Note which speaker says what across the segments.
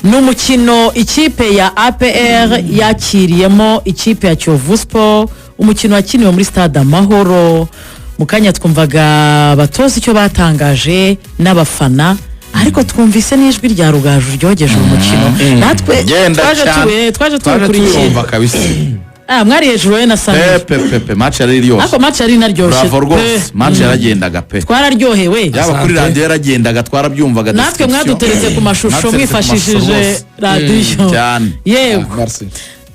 Speaker 1: n'umukino ikipe ya APR yakiriyemo ikipe ya Kiyovu Sport, umukino wakiniwe muri stade Amahoro. Mukanya twumvaga batoza icyo batangaje n'abafana, ariko twumvise n'ijwi rya Rugaju ryogeje umukino. Natwe twaje tukurikira
Speaker 2: kabisa.
Speaker 1: Mwari hejuru we na Samir.
Speaker 2: Pepe match yari ryose.
Speaker 1: Ako match yari naryoshye.
Speaker 2: Bravo rwose. Match yaragendaga pe.
Speaker 1: Twararyohewe.
Speaker 2: Yaba kuri radio yaragendaga twarabyumvaga.
Speaker 1: Natwe mwaduteretse ku mashusho mwifashishije radio. Yego.
Speaker 3: Merci.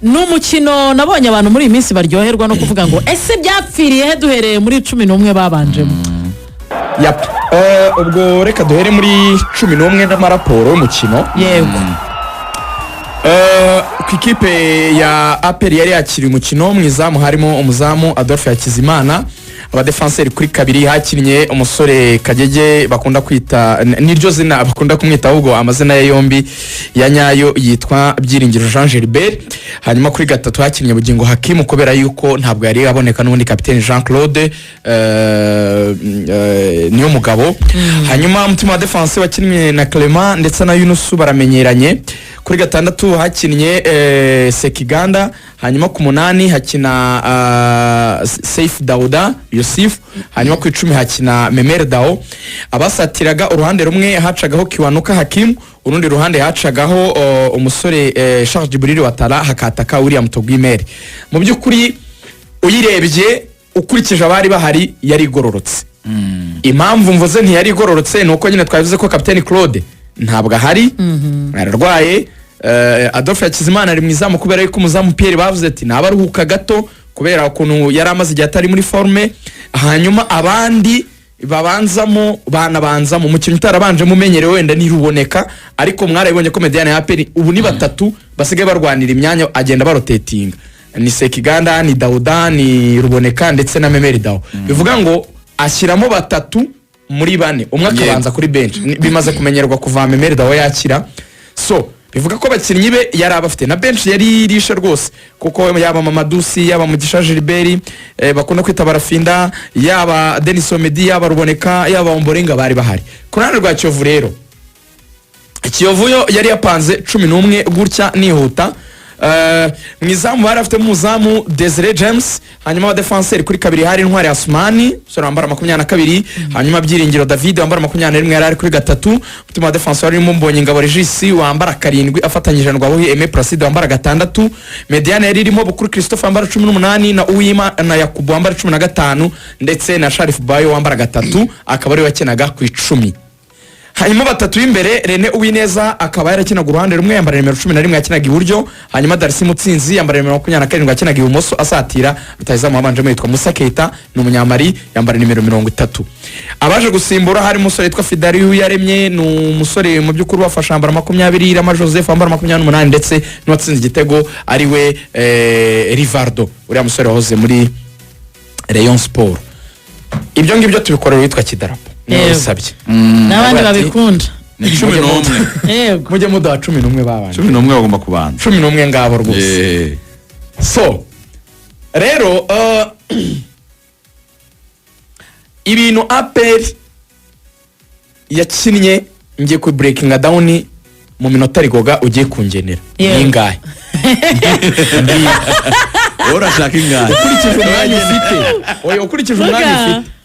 Speaker 1: N'umukino nabonye abantu muri iyi minsi baryoherwa no kuvuga ngo ese byapfiriye he duhereye muri 11 babanjemo.
Speaker 3: Ubwo reka duhere muri 11 n'amaraporo y'umukino.
Speaker 1: Yego.
Speaker 3: Ku ikipe ya APR yari yakiriye umukino mu izamu harimo umuzamu Adolphe Hakizimana, abadefenseri kuri kabiri hakinnye umusore Kagege bakunda kwita niryo zina bakunda kumwita, ahubwo amazina ye yombi ya nyayo yitwa Byiringiro Jean Gilbert. Hanyuma kuri gatatu hakinnye Bugingo Hakim kubera yuko ntabwo yari aboneka n'ubundi kapiteni Jean Claude niyo mugabo. Hanyuma umutima wa defense wakinnye na Clement ndetse na Yunusu baramenyeranye. Kuri gatandatu hakinnye Sekiganda, hanyuma ku munani hakina Saif Dauda Yusuf, hanyuma ku 10 hakina Memer Dao. Abasatiraga uruhande rumwe hacagaho Kiwanuka Hakim, urundi ruhande hacagaho umusore Charles Djibril Watara, hakataka William Togwimere. Mu byukuri uyirebye ukurikije abari bahari yari igororotse. Impamvu mvuze ntiyari igororotse nuko nyine twavuze ko Captain Claude ntabwo ahari, ararwaye. Adolphe Hakizimana ari mwizamu kubera yuko umuzamu Pierre bavuze ati nabaruhuka gato kubera ukuntu yari amaze igihe atari muri forme. Hanyuma abandi babanzamo banabanzamo umukino utarabanje mumenyerewe wenda ntiruboneka, ariko mwarabibonye ko Mediane ya APR ubu ni batatu basigaye barwanira imyanya agenda barotatinga, ni Sekiganda, ni Dauda, ni Ruboneka ndetse na Memeri Dao. Bivuga ngo ashyiramo batatu muri bane, umwe akabanza kuri bench. Bimaze kumenyerwa kuva Memeri Dao yakira, so bivuga ko abakinnyi be yari abafite na bench yari irisha rwose, kuko yaba Mamadusi, yaba Mugisha Gilbert, bakunda kwita Barafinda, yaba Denis Omedi, yaba Ruboneka, yaba Omborenga bari bahari. Kurana rwa Kiyovu rero, Kiyovu yo yari yapanze 11 gutya nihuta. Mwizamu bari afite muzamu Desire James, hanyuma abadefenseri kuri kabiri hari Ntwari Asmani sura wambara 22, hanyuma Byiringiro David wambara 21 yari ari kuri gatatu. Mutima wa defenseur ari Mbonye Ngabo Regis wambara 7 afatanyije na Rwabuhi Aime Placide wambara 6. Mediane yari irimo Bukuru Christophe wambara 18 na Uwima na Yakubu wambara 15 ndetse na Sharif Bayo wambara 3 akaba ari wakenaga ku 10. Hanyuma batatu imbere Rene Uwineza akaba yarakinaga uruhande rumwe yambara nimero 11 yakinaga iburyo, hanyuma Darcy Mutsinzi yambara nimero 27 yakinaga ibumoso asatira. Rutahizamu wabanje yitwa Musa Keita ni umunyamari yambara nimero 30. Abaje gusimbura hari umusore yitwa Fidari yaremye ni umusore mu byukuru wafasha yambara 20, Rama Joseph yambara 28 ndetse n'uwatsinze igitego ari we Rivaldo uriya musore wahoze muri Rayon Sport. Ibyo ngibyo tubikorera witwa Kidarapo n'abasabye
Speaker 1: n'abandi babikunda
Speaker 2: 11.
Speaker 1: Yego
Speaker 3: mujye mudaha 11 babanje
Speaker 2: 11 bagomba kubanza
Speaker 3: 11 ngabo rwose. So rero ibintu APR yakinnye ngiye ku breaking down mu minota rigoga ugiye kungenera ningahe
Speaker 2: urashaka ingahe
Speaker 3: ukurikije umwanya ufite ukurikije umwanya ufite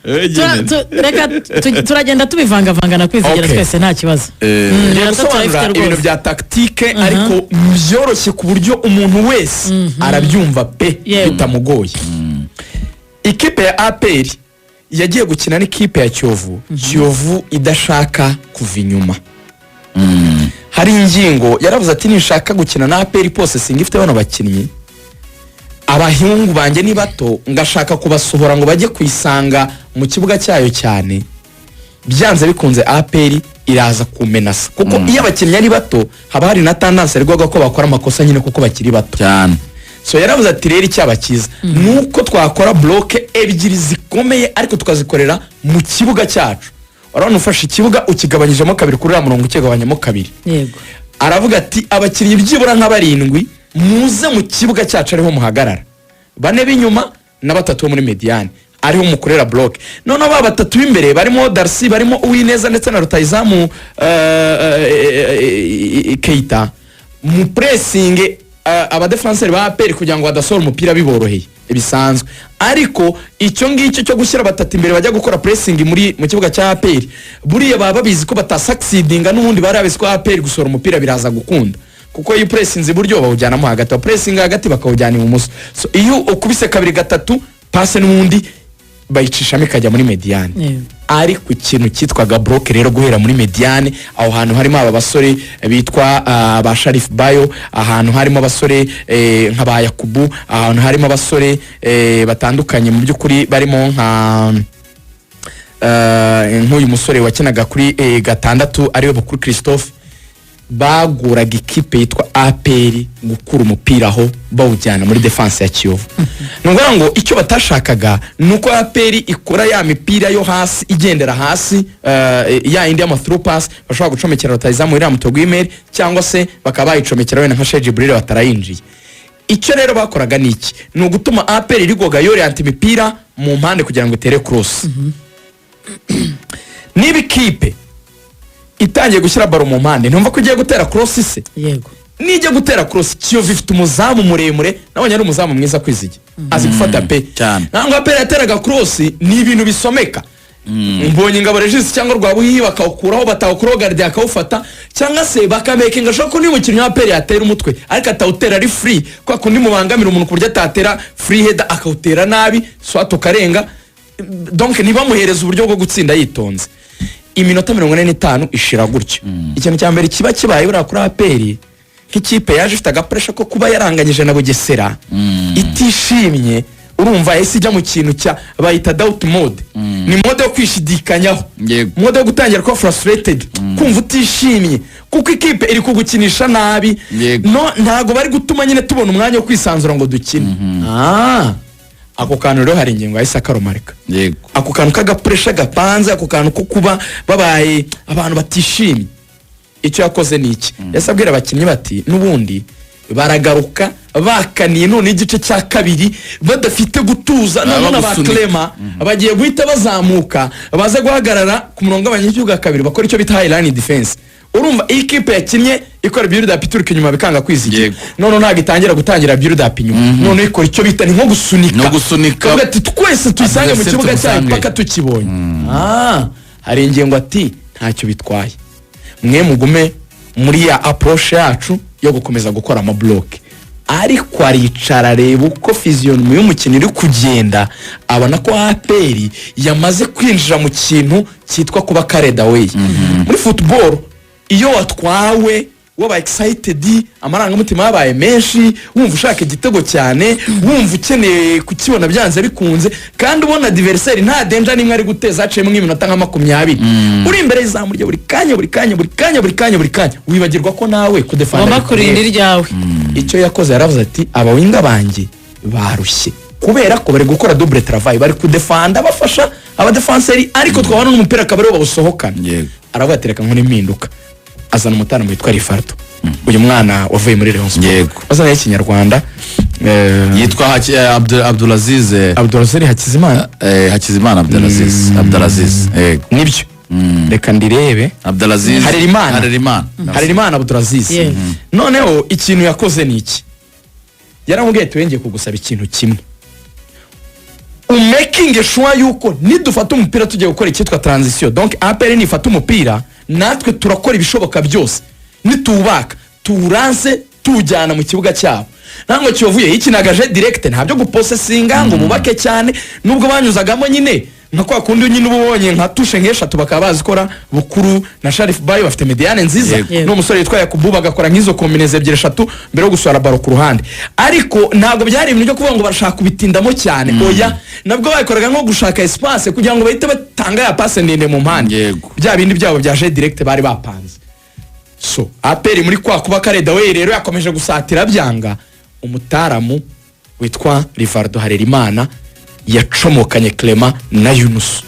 Speaker 1: reka turagenda tubivanga na kwizigera twese nta kibazo.
Speaker 3: Ibintu bya tactique ariko byoroshye ku buryo umuntu wese arabyumva pe bitamugoye. Ikipe ya APR yagiye gukina n'ikipe ya Kiyovu idashaka kuva inyuma. Hari ingingo yaravuze ati nishaka gukina na APR possessing ifite bano bakinnyi abahungu banje ni bato ngashaka kubasohora ngo bajye kwisanga mu kibuga cyayo cyane, byanze bikunze APR iraza kumenasa kuko iyo abakinnyi ari bato haba hari na tendance rwego ko bakora amakosa nyine kuko bakiri bato
Speaker 2: cyane.
Speaker 3: So yaravuze ati rero icyabakiza nuko twakora block ebyiri zikomeye ariko tukazikorera mu kibuga cyacu. Urabona ufashe ikibuga ukigabanyijemo kabiri kuri ya murongo ukigabanyamo kabiri.
Speaker 1: Yego.
Speaker 3: Aravuga ati abakinnyi byibura nka 7 muze mu kibuga cyacu ariho muhagarara, 4 b'inyuma na 3 muri mediane. ariho mukorera block none aba batatu b'imbere barimo Darcy barimo Uwineza ndetse na rutayizamu Keita mu pressing aba defenseur ba APR kugira ngo badasohora umupira biboroheye ibisanzwe ariko icyo ngicyo cyo gushyira batatu imbere bajya gukora pressing mu kibuga cya APR buriya baba babizi ko batasucceedinga n'ubundi bari abizi ko APR gusohora umupira biraza gukunda kuko iyo pressinze buryo bawujyanamo hagati pressing hagati bakawujyana ibumoso so iyo ukubise kabiri gatatu passe n'ubundi bayicishamo ikajya muri mediane ariko ikintu cyitwaga block rero guhera muri mediane aho hantu harimo aba basore bitwa ba Sharif Bayo ahantu harimo abasore nka ba Yakubu ahantu harimo abasore batandukanye mu by'ukuri barimo nka nk'uyu musore wakinaga kuri gatandatu ariwe Bukuru Christophe baguraga ikipe yitwa APR gukura umupira aho bawujyana muri defense ya Kiyovu nubwo ngo icyo batashakaga nuko APR ikora ya mipira yo hasi igendera hasi ya indi ama through pass bashobora gucomekera rutayizamu iriya mutogo email cyangwa se bakaba bayicomekera wenda nka Sheikh Jibril batarayinjiye icyo rero bakoraga niki ni ugutuma APR irigoga yore anti mipira mu mpande kugira ngo itere cross niba ikipe itangiye gushyira baro mu mpande ntumva ko ugiye gutera cross se
Speaker 1: yego
Speaker 3: nijye gutera cross Kiyovu ifite umuzamu muremure nabonye ari umuzamu mwiza kwizige azi gufata pe nangwa APR yateraga cross ni ibintu bisomeka mbonye ingabo Regis cyangwa Rwabuhihi bakawukuraho batawukuraho garde akawufata cyangwa se bakamekinga shoko ni umukinnyi wa APR yatera umutwe ariko atawutera ari free kwa kundi mubangamira umuntu ku buryo atatera free header akawutera nabi swato karenga donc niba muhereza uburyo bwo gutsinda yitonze iminota 45 ishira gutyo ikintu cya mbere kiba kibaye bura kuri APR nk'ikipe yaje ifite agapressure ko kuba yaranganyije na Bugesera itishimye urumva ese ijya mu kintu cya bayita doubt mode ni mode yo kwishidikanyaho mode yo gutangira ko frustrated kumva utishimye kuko ikipe iri kugukinisha nabi no ntago bari gutuma nyine tubona umwanya wo kwisanzura ngo dukine ako kantu rero hari ingingo yahise akaromarika ako kantu k'agapressure gapanze ako kantu ko kuba babaye abantu batishimye icyo yakoze niki yasabwira abakinnyi bati nubundi baragaruka bakaniye none igice cya kabiri badafite gutuza none aba Clement bagiye guhita bazamuka baze guhagarara ku murongo abanyigihugu kabiri bakora icyo bita high line defense urumva ikipe yakinnye ikora build up ituruka inyuma bikanga kwizigira none ntago itangira gutangira build up inyuma none ikora icyo bita ni nko gusunika ati twese tuyisange mu kibuga cyayo paka tukibonye hari ingingo ati ntacyo bitwaye mwe mugume muri ya approach yacu yo gukomeza gukora ama block ariko aricara reba uko physionomie y'umukino iri kugenda abona ko APR yamaze kwinjira mu kintu cyitwa kuba carried away muri football iyo watwawe waba excited amarangamutima yabaye menshi wumva ushaka igitego cyane wumva ukeneye kukibona byanze bikunze kandi ubona adversaire nta danger nimwe ari guteza acemo nk'iminota nka 20 uri imbere izamu rye buri kanya wibagirwa ko nawe kudefanda
Speaker 1: ngomba kurinda iryawe
Speaker 3: icyo yakoze yaravuze ati abawinga banjye barushye kubera ko bari gukora double travail bari kudefanda bafasha aba defenseur ariko twabona n'umupira kabari bawusohokana aravuga ati reka nkone impinduka azana umutana mu yitwa Rifardo uyu mwana wavuye muri Rayon Sport azana y'ikinyarwanda
Speaker 2: yitwa Abdulaziz
Speaker 3: Hakizimana
Speaker 2: Abdulaziz
Speaker 3: nibyo reka ndirebe
Speaker 2: Abdulaziz
Speaker 3: Harerimana Abdulaziz noneho ikintu yakoze niki yaramubwiye twenge kugusaba ikintu kimwe making sure yuko nidufata umupira tujye gukora icyitwa transition donc APR nifata umupira natwe turakora ibishoboka byose nitubaka turanse tujyana mu kibuga cyabo ntango Kiyovuye ikinagaje direct ntabyo gupossessinga ngo bubake cyane nubwo banyuzagamo nyine nka kwa kundi nyine ubonye nka tushe nk'eshatu bakaba bazikora Bukuru na Sharif Bayo bafite mediane nziza no musore yitwa Yakubu bagakora nk'izo combinaison ebyiri eshatu mbere yo gusora baro ku ruhande ariko ntabwo byari ibintu byo kuvuga ngo barashaka kubitindamo cyane oya nabwo bayikoraga nko gushaka espace kugira ngo bahite batanga ya passe ndende mu mpande bya bindi byabo byaje direct bari bapanze so APR muri kwa kuba kareda we rero yakomeje gusatira byanga umutaramu witwa Rifardo Harerimana yacomokanye Clement na Yunus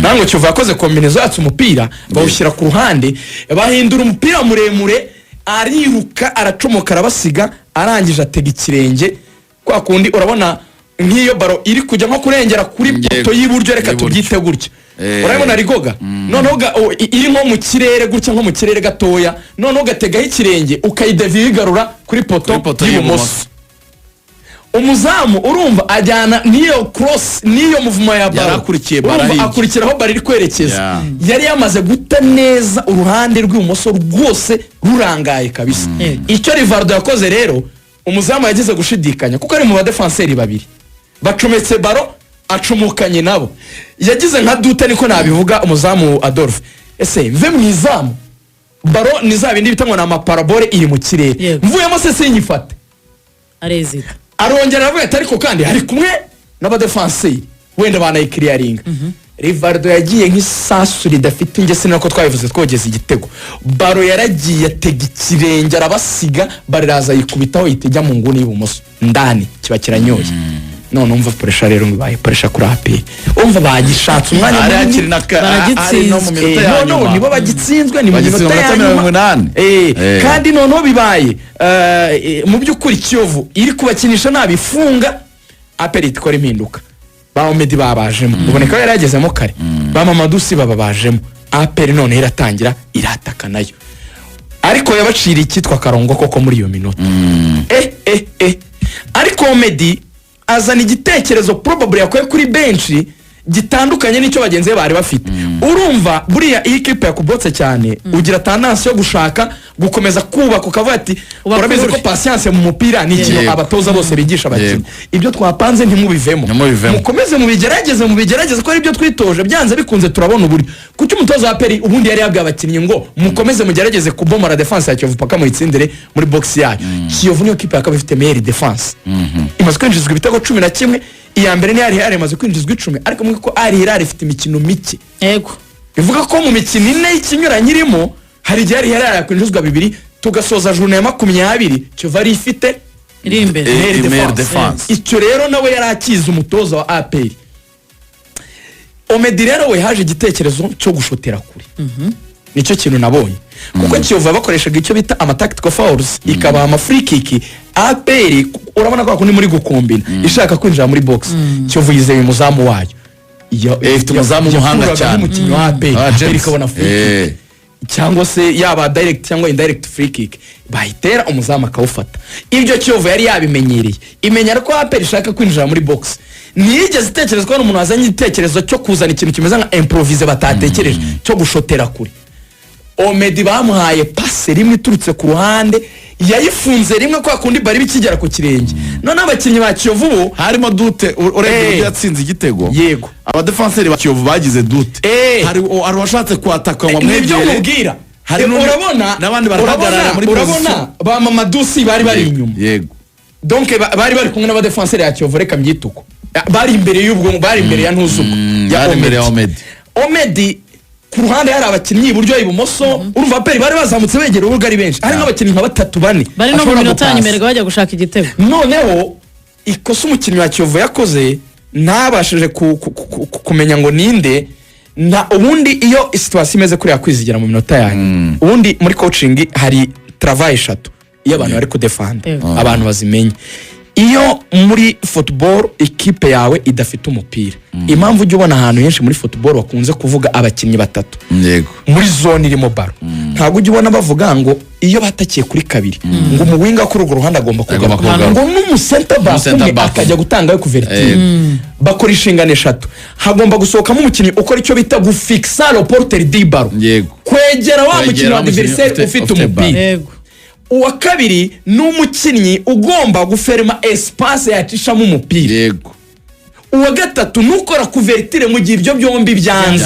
Speaker 3: nango Kiyovu yakoze combinaison yatse umupira bawushyira ku ruhande bahindura umupira muremure ariruka aracomoka arabasiga arangije atega ikirenge kwa kundi urabona nk'iyo baro iri kujya nko kurengera kuri poto y'iburyo reka tubyite gutya urabona rigoga noneho iri nko mu kirere gutya nko mu kirere gatoya noneho ugategaho ikirenge ukayideviye igarura kuri poto y'ibumoso umuzamu urumva ajyana niyo cross niyo muvuma ya baro urumva akurikiraho baro iri kwerekeza yari yamaze guta neza uruhande rw'ibumoso rwose rurangaye kabisa icyo Rivaldo yakoze rero umuzamu yagize gushidikanya kuko ari mu badefenseri babiri bacometse baro acumukanye nabo yagize nka dute niko nabivuga umuzamu Adolphe ese mve mu izamu baro nizabindi bitangwa na maparabole iri mu kirere mvuyemo se sinyifate
Speaker 1: arezita
Speaker 3: arongera aravuga ati ariko kandi hari kumwe n'abadefenseri wenda banayikiriyaringa Rivaldo yagiye nk'isasu ridafite ingese nako twabivuze twogeza igitego baro yaragiye atega ikirenge arabasiga bariraza yikubitaho yitejya mu nguni y'ibumoso ndani kiba kiranyoye none umva pressure rero ngibaye pressure kuri APR umva bagishatse umwanya
Speaker 2: ari akiri ari no mu minota ya nyuma
Speaker 3: nibo bagitsinzwe ni mu minota ya nyuma kandi noneho bibaye mu by'ukuri Kiyovu iri kubakinisha nabifunga APR itkora impinduka ba Omedi babajemo uboneka yari yagezemo kare ba Mamadou Si babajemo APR none iratangira irataka nayo ariko yabacira ikitwa karongo koko muri iyo minota ariko Omedi azana igitekerezo probably yakoye kuri benchi gitandukanye n'icyo bagenzi bari bafite urumva buriya iyi kipe yakubotse cyane ugira tendance yo gushaka gukomeza kubaka ukavuga ati urabizi ko patience mu mupira ni ikintu abatoza bose bigisha abakinnyi ibyo twapanze ntimubivemo mukomeze mubigerageze ko ari ibyo twitoje byanze bikunze turabona uburyo kuki umutoza wa Peri ubundi yari yabwiye abakinnyi ngo mukomeze mugerageze kubomora defense ya Kiyovu paka muyitsindire muri box yayo Kiyovu niyo kipe yakaba ifite meilleure defense imaze kwinjizwa ibitego 11 iya mbere ni Ari imaze kwinjizwa 10 ariko mwiko Ari ifite imikino mike
Speaker 1: yego
Speaker 3: bivuga ko mu mikino ine y'ikinyuranye irimo hari igihe Ari yakwinjizwa 2 tugasoza journée ya 20 Kiyovu ari ifite
Speaker 1: iri imbere
Speaker 2: meilleure defense
Speaker 3: icyo rero nawe yari akiza umutoza wa APR Omedi rero we haje igitekerezo cyo gushotera kuri nicyo kintu nabonye kuko Kiyovu bakoreshaga icyo bita ama tactical fouls ikaba ama free kick APR urabona ko kundi muri gukombina ishaka kwinjira muri box Kiyovu yizeye umuzamu wayo
Speaker 2: ifite umuzamu muhanga cyane
Speaker 3: umukinnyi wa APR ikabona free kick cyangwa se yaba direct cyangwa indirect free kick bahitera umuzamu akawufata ibyo Kiyovu yari yabimenyereye imenya ko APR ishaka kwinjira muri box niyigeze itekereza ko umuntu wazanye igitekerezo cyo kuzana ikintu kimeze nka improvise batatekereje cyo gushotera kuri Omedi bamuhaye passe rimwe iturutse ku ruhande yayifunze rimwe kwa kundi bari bikigera ku kirenge none abakinnyi ba Kiyovu
Speaker 2: harimo dute urebye yatsinze igitego
Speaker 3: yego
Speaker 2: abadefenseri ba Kiyovu bagize dute hari washatse kwataka ngo
Speaker 3: mwegere mubwira hari urabona
Speaker 2: nabandi barahagarara muri
Speaker 3: urabona ba Mamadou Si bari inyuma
Speaker 2: yego
Speaker 3: donc bari kumwe n'abadefenseri ya Kiyovu reka mbyituko bari imbere y'ubwo bari imbere ya Ntuzuko
Speaker 2: ya
Speaker 3: Omedi ku ruhande hari abakinnyi iburyo ibumoso urumva Peri bari bazamutse begera urugo ari benshi hari n'abakinnyi nka 3 bane
Speaker 1: bari no mu minota nyimerega bajya gushaka igitego
Speaker 3: noneho ikosa umukinnyi wa Kiyovu yakoze ntabashije kumenya ngo ninde na ubundi iyo situation imeze kuri yakwizigera mu minota yanyu ubundi muri coaching hari travail 3 iyo abantu bari kudefanda abantu bazimenye iyo muri football equipe yawe idafite umupira impamvu ujye ubona ahantu henshi muri football bakunze kuvuga abakinnyi 3
Speaker 2: yego
Speaker 3: muri zone irimo baro ntabwo ujye ubona bavuga ngo iyo batakiye kuri 2 ngo umuwinga kuri urwo ruhande agomba kugaruka ngo n'umusenta back akajya gutanga kuvertire bakora inshingano 3 hagomba gusohokamo umukinnyi ukora icyo bita gufixa le porteur di baro
Speaker 2: yego
Speaker 3: kwegera wa mukinnyi wa adversaire ufite umupira
Speaker 1: yego
Speaker 3: uwa kabiri n'umukinnyi ugomba guferma espace yacishamo umupira
Speaker 2: yego
Speaker 3: uwa gatatu nukora kuvertire mu gihe ibyo byombi byanze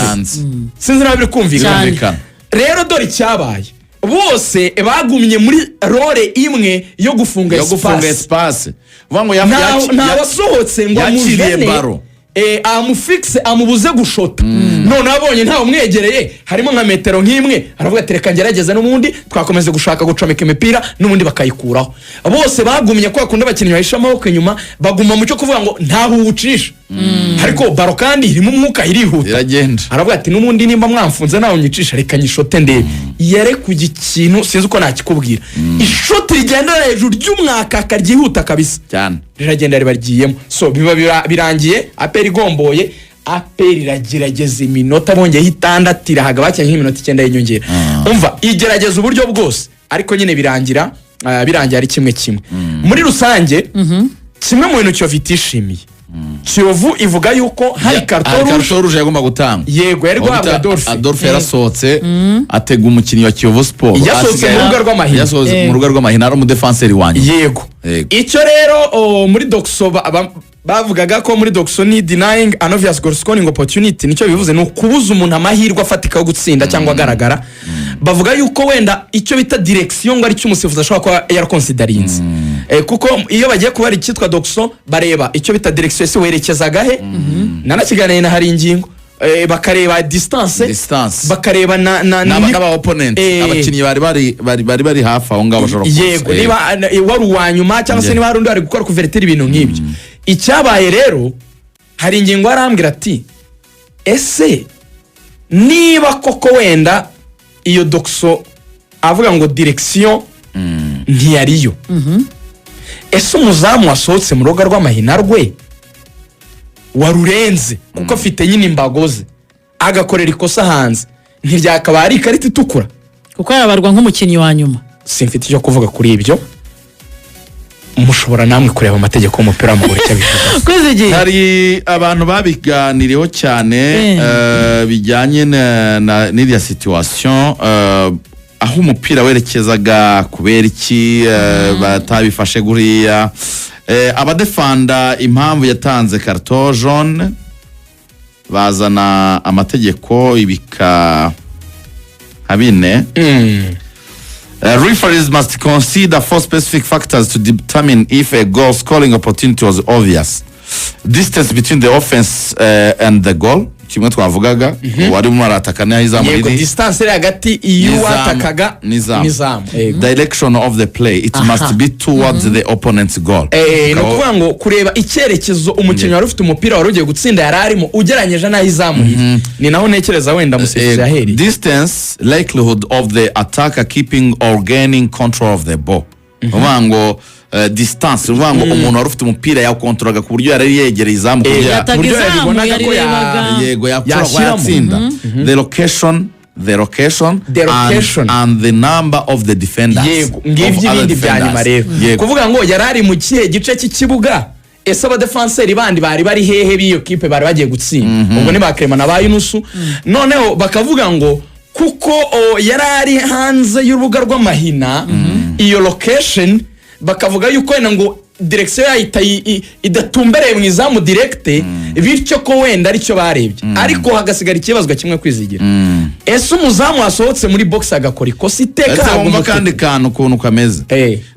Speaker 3: sinzi nawe biri kumvikana rero dore cyabaye bose bagumye muri role imwe yo gufunga
Speaker 2: espace
Speaker 3: vango nabasohotse ngo amujene amufixe amubuze gushota none abonye ntawe umwegereye harimo nka metero nk'imwe aravuga ati reka ngerageze n'ubundi twakomeze gushaka gucomeka imipira n'ubundi bakayikuraho bose bagumye kwa kundi abakinnyi bahisha amaboko inyuma baguma mu cyo kuvuga ngo ntaho uwucisha ariko baro kandi irimo umwuka irihuta
Speaker 2: iragenda
Speaker 3: aravuga ati n'ubundi nimba mwamfunze nawe unyicisha reka nyishote ndebe yarekuye ikintu sinzi uko nakikubwira ishoti rigendera hejuru ry'umwakaka ryihuta kabisa
Speaker 2: cyane
Speaker 3: riragenda ribarigiyemo so biba birangiye APR igomboye APR iragerageza iminota bongeye 6 irahaga bakenye nk'iminota 9 y'inyongera umva igerageza uburyo bwose ariko nyine birangira ari kimwe muri rusange kimwe mu bintu Kiyovu itishimiye Kiyovu ivuga yuko hari
Speaker 2: karto rouge yagomba gutanga
Speaker 3: yego yari guhabwa
Speaker 2: Adolphe yarasohotse atega umukinnyi wa Kiyovu Sport
Speaker 3: yasohotse
Speaker 2: mu rugo rw'amahina ari umudefenseri wanjye
Speaker 3: yego icyo rero muri Doxo bavugaga ko muri Doxo ni denying an obvious goal scoring opportunity nicyo bivuze no kubuza umuntu amahirwe afatika yo gutsinda cyangwa agaragara bavuga yuko wenda icyo bita direction ngo ari cyo umusifuzi ashobora kuba yaraconsiderinze kuko iyo bagiye kuba ari cyitwa Doxo bareba icyo bita direction ese werekezaga he nanakiganira na hari ingingo bakareba distance bakareba
Speaker 2: n'aba opponent abakinnyi bari hafi aho ngabo bashobora
Speaker 3: yego niba wari uwanyuma cyangwa se niba hari undi ari gukora kuvertira ibintu nk'ibyo icyabaye rero hari ingingo arambwira ati ese niba koko wenda iyo Doxo avuga ngo direction ntiyariyo ese umuzamu wasohotse mu rugo rw'amahina rwe warurenze kuko afite nyine imbagoze agakorera ikosa hanze ntibyakaba ari ikarita itukura
Speaker 1: kuko yabarwa nk'umukinnyi wa nyuma
Speaker 3: simfite icyo kuvuga kuri ibyo mushobora namwe kureba amategeko y'umupira w'amaguru
Speaker 1: bivuga
Speaker 2: hari abantu babiganiriyeho cyane bijyanye n'iriya situation aho umupira werekezaga kubera iki batabifashe guriya abadefanda impamvu yatanze karto jaune bazana amategeko ibika habine referees must consider 4 specific factors to determine if a goal scoring opportunity was obvious. Distance between the offense and the goal. Kimwe twavugaga wari mu arataka naho izamu
Speaker 3: riri distance iri hagati iyo watakaga nizamu
Speaker 2: direction of the play it must be towards the opponent's goal
Speaker 3: no kuvuga ngo kureba icyerekezo umukinnyi wari ufite umupira wari ugiye gutsinda yararimo ugeranyije naho izamu riri ni naho nekereza wenda musifuzi yaheri
Speaker 2: distance likelihood of the attacker keeping or gaining control of the ball ngo distance ngo umuntu wari ufite umupira yakontroraga ku buryo yari yegereye izamu
Speaker 3: buryo yabibonaga ko
Speaker 2: yego yatsinda the location and the number of the defenders
Speaker 3: yego ngivyo ibindi byanyuma rero kuvuga ngo yarari mu kihe gice cy'ikibuga ese abadefenseri bandi bari hehe biyo kipe bari bagiye gutsinda ubwo ni bakrema na bayunusu noneho bakavuga ngo kuko yarari hanze y'urubuga rw'amahina iyo location bakavuga yuko wenda ngo direction yahita idatumbereye mu izamu directe bityo ko wenda aricyo barebye ariko hagasigara ikibazwa kimwe kwizigira ese umuzamu wasohotse muri box agakora ikosa iteka
Speaker 2: agomba kandi kantu ukuntu kameze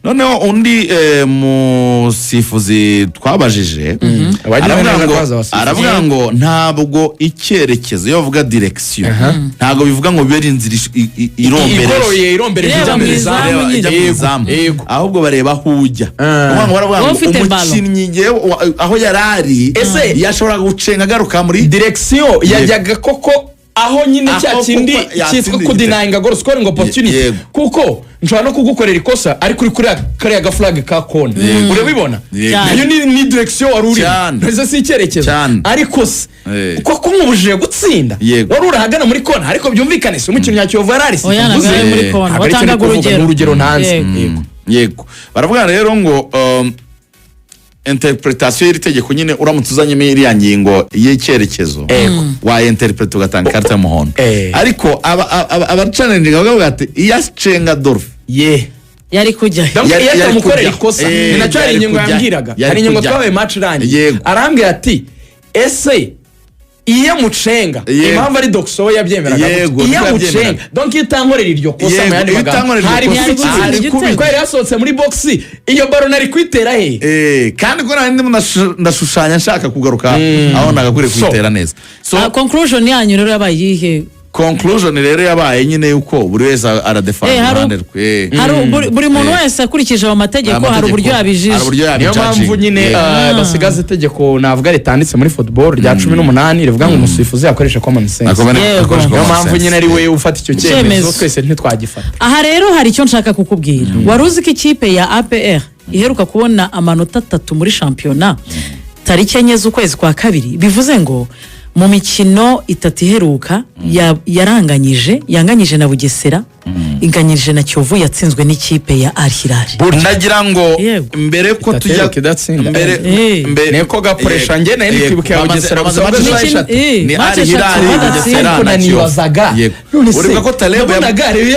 Speaker 2: noneho undi musifuzi twabajije aravuga ngo ntabwo icyerekezo iyo bavuga direction ntabwo bivuga ngo bibe inzira irombereje ahubwo bareba aho ujya umukinnyi aho yarari ese yashobora gucenga agaruka muri
Speaker 3: direction yajyaga koko aho nyine cya kindi cyitwa kudenying goal scoring opportunity kuko nshobora no kugukorera ikosa ariko uri kuri aga flag ka kona urabibona iyo ni direction wari uri neza si icyerekezo ariko uko kumubujije gutsinda wari urahagana muri kona ariko byumvikane se umukinnyi ya Kiyovu yarari
Speaker 1: muri kona watangaga
Speaker 3: urugero ntanze
Speaker 2: yego baravuga rero ngo interpretation y'iri tegeko nyine uramutse uzanyemo iriya ngingo y'icyerekezo wa interprete ugatanga ikarita y'umuhondo ariko abacaninga bavuga ati iyacenga Adolphe
Speaker 3: yari kujya yatamukorera ikosa ni nacyo hari ingingo yambwiraga hari ingingo twabaye match irangiye arambwira ati ese iyo mucenga impamvu ari Doxo yabyemeraga iyo mucenga donc itankorera iryo kosa mu yandi magambo hari kubikwa yasohotse muri box iyo baro nari kwitera he
Speaker 2: kandi ko nandi ndashushanya nshaka kugaruka aho nagakure kwitera neza
Speaker 1: so conclusion yanyu rero yabaye yihe
Speaker 2: conclusion rero yabaye nyine yuko buri wese aradefanda uruhande rwe.
Speaker 1: Buri muntu wese akurikije ayo mategeko hari uburyo yabijije.
Speaker 3: Niyo mpamvu nyine basigaza itegeko navuga ritanditse muri football rya 18 rivuga ngo umusifuzi yakoresha common sense. Niyo mpamvu nyine ari we ufata icyo cyemezo twese ntitwagifata.
Speaker 1: Aha rero hari icyo nshaka kukubwira. Wari uzi ko ikipe ya APR iheruka kubona amanota 3 muri shampiyona tariki 4 z'ukwezi kwa kabiri, bivuze ngo mu mikino 3 iheruka yanganyije na Bugesera, inganyije na Kiyovu, yatsinzwe n'ikipe ya Al Hilal.
Speaker 2: Nagira ngo mbere ko tujya
Speaker 3: mbere neko gakoresha nge naye kwibuka ya Bugesera
Speaker 2: ni Al Hilal Bugesera na Kiyovu. Uribuka ko Taleb
Speaker 3: Aperi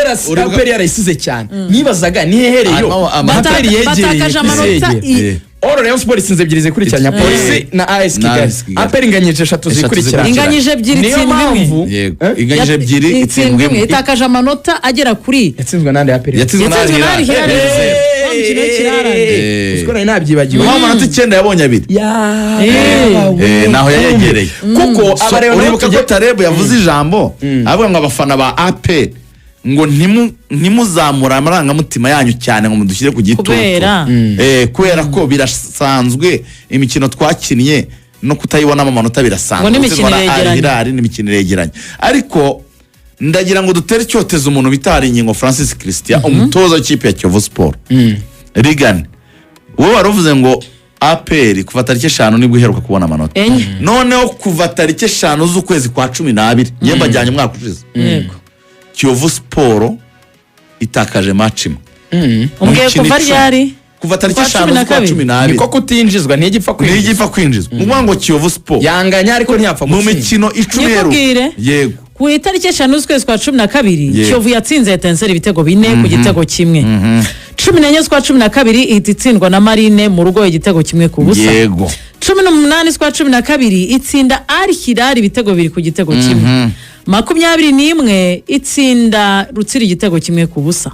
Speaker 3: yarayisize cyane, nibazaga ni hehereyo Aperi yegereye Oro Rayon Sport itsinze ebyiri zikurikiranya, Polisi na AS Kigali. Aperi inganyije 3 zikurikiranya.
Speaker 1: Inganyije ebyiri
Speaker 2: inganyije ebyiri itsindwe imwe.
Speaker 1: Itakaje amanota agera kuri.
Speaker 3: Yatsinzwe nande Aperi?
Speaker 2: Yatsinzwe na Al Hilal.
Speaker 3: Uskora inabyibagiwe.
Speaker 2: Amanota 9 yabonye abiri. Naho yayegereye.
Speaker 3: Kuko abareba
Speaker 2: uribuka ko Taleb yavuze ijambo avuga ngo abafana ba AP ngo ntimuzamura amarangamutima yanyu cyane ngo mudushyire ku gitutu kubera ko birasanzwe imikino twakinnye no kutayibonamo amanota birasanzwe n'imikino yegeranye. Ariko ndagira ngo dutere icyotezo umuntu bitari ingingo Francis Christian, umutoza w'ikipe ya Kiyovu Sport Rigani, wowe waruvuze ngo APR kuva tariki 5 nibwo iheruka kubona amanota, noneho kuva tariki 5 z'ukwezi kwa 12 yemba ajyanye umwaka ushize Kiyovu Sport itakaje match imwe.
Speaker 1: Kuva ryari?
Speaker 2: Kuva tariki 5 kwa 12
Speaker 3: niko kutinjizwa ntigipfa
Speaker 2: kwinjizwa. Ngo Kiyovu Sport
Speaker 3: yanganya ariko ntiyapfa
Speaker 2: mu mikino 10
Speaker 1: yego. Ku itariki 5 z'ukwezi kwa 12 Kiyovu yatsinze Etincelle ibitego 4 ku gitego kimwe. 14 z'ukwa 12 ihita itsindwa na Marine mu rugo igitego kimwe ku busa.
Speaker 2: Yego.
Speaker 1: 18 z'ukwa 12 itsinda Al Hilal ibitego 2 ku gitego kimwe. 21 itsinda Rutsiri igitego kimwe ku busa.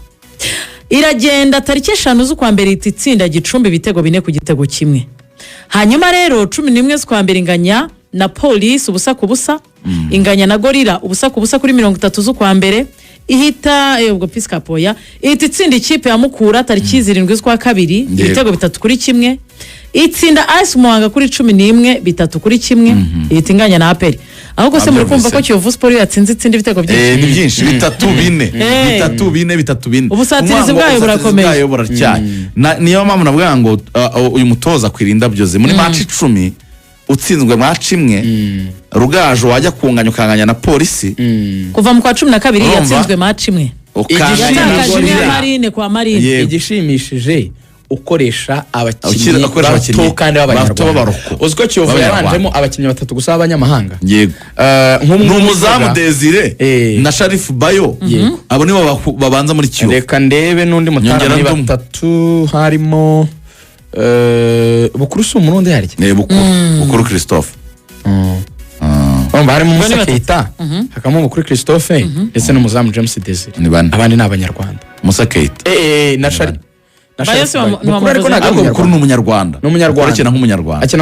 Speaker 1: Iragenda tariki 5 z'ukwa mbere itsinda Gicumbi ibitego 4 ku gitego kimwe. Hanyuma rero 11 z'ukwa mbere inganya na Police ubusa ku busa, inganya na Gorilla ubusa ku busa kuri 30 z'ukwa mbere, ihita ubwo Piscapoya ihita itsinda ikipe ya Mukura tariki 7 z'ukwa kabiri ibitego 3 kuri kimwe. Itsinda AS Muhanga kuri 11 3 kuri kimwe, ihita inganya na Aperi. Ahubwo se muri kumva ko Kiyovu Sport yatsinze itsinda ibitego byinshi.
Speaker 2: Ni byinshi 3-4.
Speaker 1: Ubusatirizi bwayo burakomeye.
Speaker 2: Niyo mpamvu navuga ngo uyu mutoza kwirinda byoze muri match 10 utsinzwe match imwe, Rugajo wajya kunganya ukanganya na Polisi
Speaker 1: kuva mu kwa 12 yatsinzwe match imwe.
Speaker 3: Igishimishije ukoresha abakinnyi bato kandi b'abanyarwanda. Uziko Kiyovu yabanjemo abakinnyi 3 gusa b'abanyamahanga.
Speaker 2: Yego. Nk'umuzamu Desire na Sharif Bayo abo nibo babanza muri Kiyovu.
Speaker 3: Reka ndebe n'undi mutarami 3 harimo Bukuru si umurundi harya.
Speaker 2: Bukuru Christophe.
Speaker 3: Harimo Musa Keita, hakamo Bukuru Christophe ndetse n'umuzamu James Desire. Abandi ni abanyarwanda.
Speaker 2: Musa Keita
Speaker 3: na Shari
Speaker 2: Bukuru ni umunyarwanda. Akina nk'umunyarwanda.
Speaker 3: So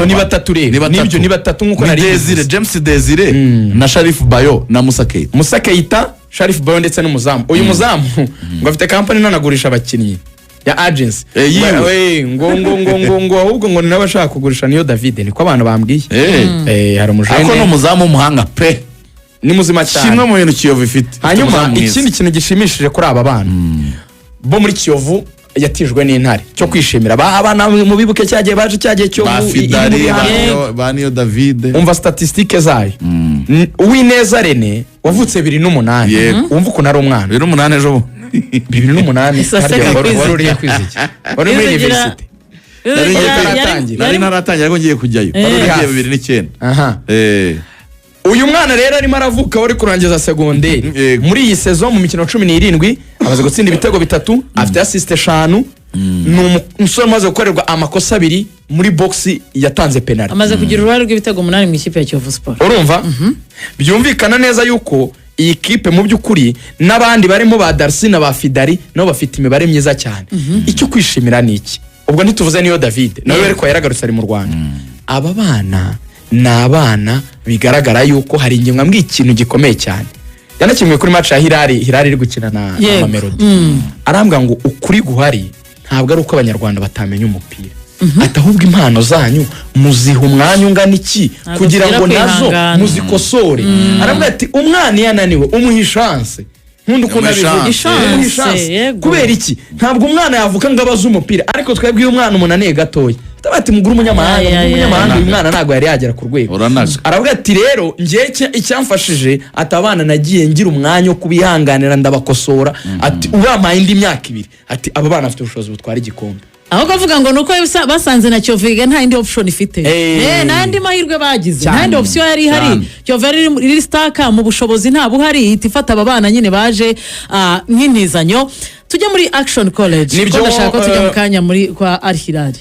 Speaker 3: ni 3 rero. Nibyo ni 3 nkuko nari
Speaker 2: Desire, James Desire na Sharif Bayo na Musa Keita.
Speaker 3: Musa Keita, Sharif Bayo ndetse n'umuzamu. Uyu muzamu ngo afite company nanagurisha abakinnyi ya agency. Ngo ahubwo ngo nabashaka kugurisha niyo David niko abantu bambwiye. Hari umujene.
Speaker 2: Ako no muzamu umuhanga pe.
Speaker 3: Ni muzima cyane.
Speaker 2: Kimwe mu bintu Kiyovu ifite.
Speaker 3: Hanyuma ikindi kintu gishimishije kuri aba bana bo muri Kiyovu yatijwe n'intare cyo kwishimira abana mu bibuke cyagiye baje cyagiye cyo
Speaker 2: baniyo David.
Speaker 3: Umva statistique zayo. Uwineza Rene wavutse 2008. Umva ukuntu ari umwana
Speaker 2: 2008 ejo
Speaker 3: 2008 wari uri kwiziki wari muri university nari
Speaker 2: naratangira ariko ngiye kujyayo wari 2009.
Speaker 3: Uyu mwana rero arimo aravuka wari kurangiza segonderi muri iyi saison mu mikino 17 amaze gutsinda ibitego 3, afite assist 5, n'umusore maze gukorerwa amakosa 2 muri box yatanze penalty.
Speaker 1: Amaze kugira uruhare rw'ibitego 8 mu ikipe ya Kiyovu Sport.
Speaker 3: Urumva byumvikana neza yuko iyi kipe mu by'ukuri n'abandi barimo ba Darcy na ba Fidari no bafite imibare myiza cyane. Icyo kwishimira ni iki? Ubwo ntituvuze niyo David nawe ariko yaragarutse ari mu Rwanda. Aba bana ni abana bigaragara yuko hari ingingo mbwi ikintu gikomeye cyane yanakimwe kuri match ya Hilali iri gukina na Mamelodi arambwa ngo ukuri guhari ntabwo ari uko abanyarwanda batamenya umupira ati ahubwo impano zanyu muziha umwanya ungana iki kugira ngo nazo muzikosore arambwa ati umwana yananiwe umuha chance nkundi ukunda bivuga kubera iki ntabwo umwana yavuka ngo abaze umupira ariko twebwe uyu mwana umunaniye gatoya tabati muguru umunyamahanga uyu mwana ntago yari yagera ku rwego aravuga ati rero ngiye icyamfashije atabana nagiye ngira umwanya wo kubihanganira ndabakosora ati ubampaye indi myaka 2 ati aba bana afite ubushobozi butwara igikombe
Speaker 1: aho kavuga ngo nuko basanze na Kiyovu nta indi option ifite n'andi mahirwe bagize nta indi option yari ihari Kiyovu iri staka mu bushobozi nta buhari itifata aba bana nyine baje nk'intizanyo tujya muri Action College niko ndashaka ko tujya mu kanya muri kwa Al Hilal.